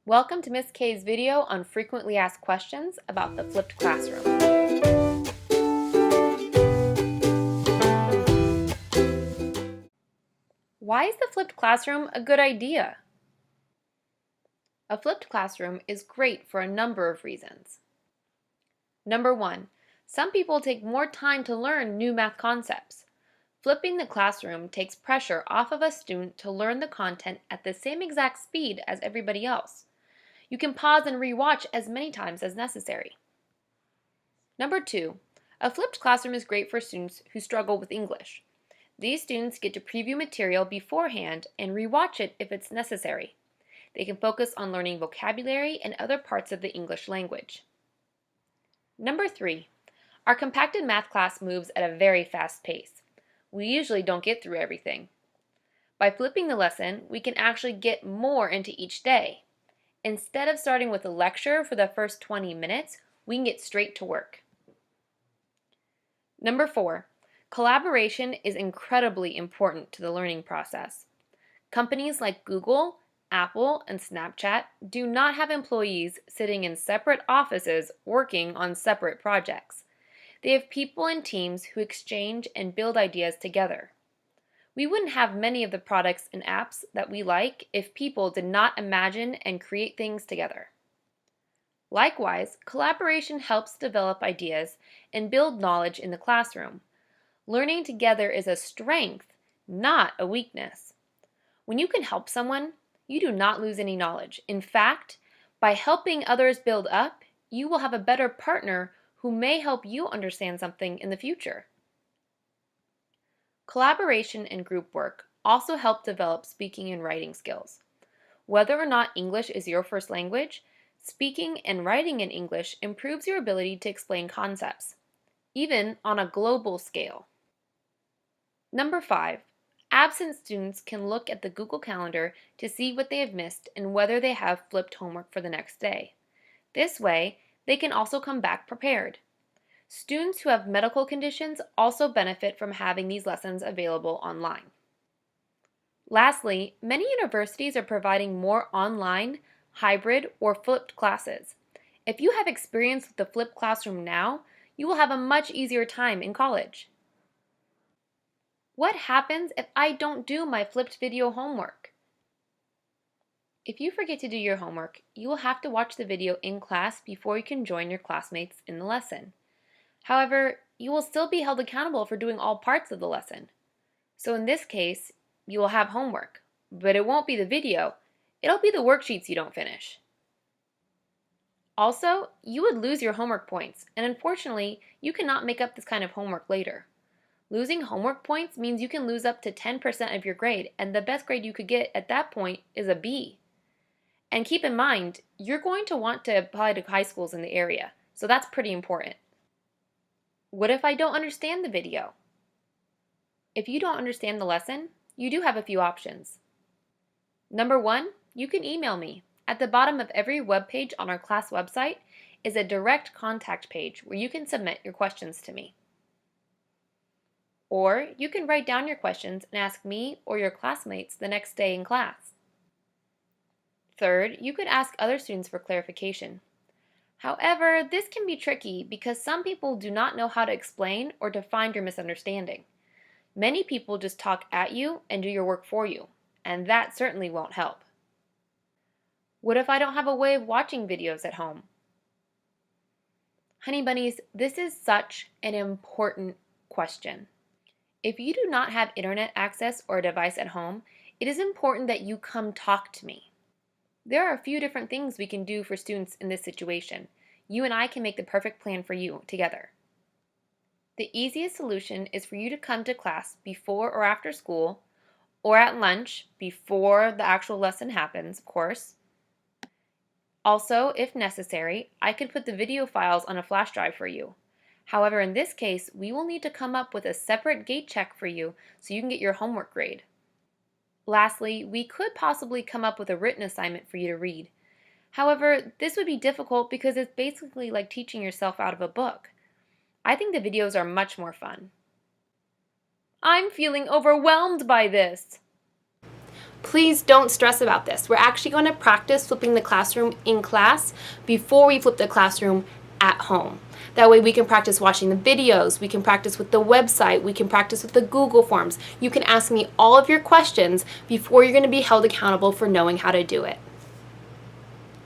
Welcome to Ms. K's video on frequently asked questions about the flipped classroom. Why is the flipped classroom a good idea? A flipped classroom is great for a number of reasons. Number one, some people take more time to learn new math concepts. Flipping the classroom takes pressure off of a student to learn the content at the same exact speed as everybody else. You can pause and re-watch as many times as necessary. Number two, a flipped classroom is great for students who struggle with English. These students get to preview material beforehand and re-watch it if it's necessary. They can focus on learning vocabulary and other parts of the English language. Number three, our compacted math class moves at a very fast pace. We usually don't get through everything. By flipping the lesson, we can actually get more into each day. Instead of starting with a lecture for the first 20 minutes, we can get straight to work. Number four, collaboration is incredibly important to the learning process. Companies like Google, Apple, and Snapchat do not have employees sitting in separate offices working on separate projects. They have people and teams who exchange and build ideas together. We wouldn't have many of the products and apps that we like if people did not imagine and create things together. Likewise, collaboration helps develop ideas and build knowledge in the classroom. Learning together is a strength, not a weakness. When you can help someone, you do not lose any knowledge. In fact, by helping others build up, you will have a better partner who may help you understand something in the future. Collaboration and group work also help develop speaking and writing skills. Whether or not English is your first language, speaking and writing in English improves your ability to explain concepts, even on a global scale. Number five, absent students can look at the Google Calendar to see what they have missed and whether they have flipped homework for the next day. This way, they can also come back prepared. Students who have medical conditions also benefit from having these lessons available online. Lastly, many universities are providing more online, hybrid, or flipped classes. If you have experience with the flipped classroom now, you will have a much easier time in college. What happens if I don't do my flipped video homework? If you forget to do your homework, you will have to watch the video in class before you can join your classmates in the lesson. However, you will still be held accountable for doing all parts of the lesson. So in this case, you will have homework, but it won't be the video, it'll be the worksheets you don't finish. Also, you would lose your homework points, and unfortunately, you cannot make up this kind of homework later. Losing homework points means you can lose up to 10% of your grade, and the best grade you could get at that point is a B. And keep in mind, you're going to want to apply to high schools in the area, so that's pretty important. What if I don't understand the video? If you don't understand the lesson, you do have a few options. Number one, you can email me. At the bottom of every web page on our class website is a direct contact page where you can submit your questions to me. Or you can write down your questions and ask me or your classmates the next day in class. Third, you could ask other students for clarification. However, this can be tricky because some people do not know how to explain or define your misunderstanding. Many people just talk at you and do your work for you, and that certainly won't help. What if I don't have a way of watching videos at home? Honey bunnies, this is such an important question. If you do not have internet access or a device at home, it is important that you come talk to me. There are a few different things we can do for students in this situation. You and I can make the perfect plan for you together. The easiest solution is for you to come to class before or after school, or at lunch before the actual lesson happens, of course. Also, if necessary, I could put the video files on a flash drive for you. However, in this case, we will need to come up with a separate gate check for you so you can get your homework grade. Lastly, we could possibly come up with a written assignment for you to read. However, this would be difficult because it's basically like teaching yourself out of a book. I think the videos are much more fun. I'm feeling overwhelmed by this. Please don't stress about this. We're actually going to practice flipping the classroom in class before we flip the classroom at home. That way we can practice watching the videos, we can practice with the website, we can practice with the Google Forms. You can ask me all of your questions before you're going to be held accountable for knowing how to do it.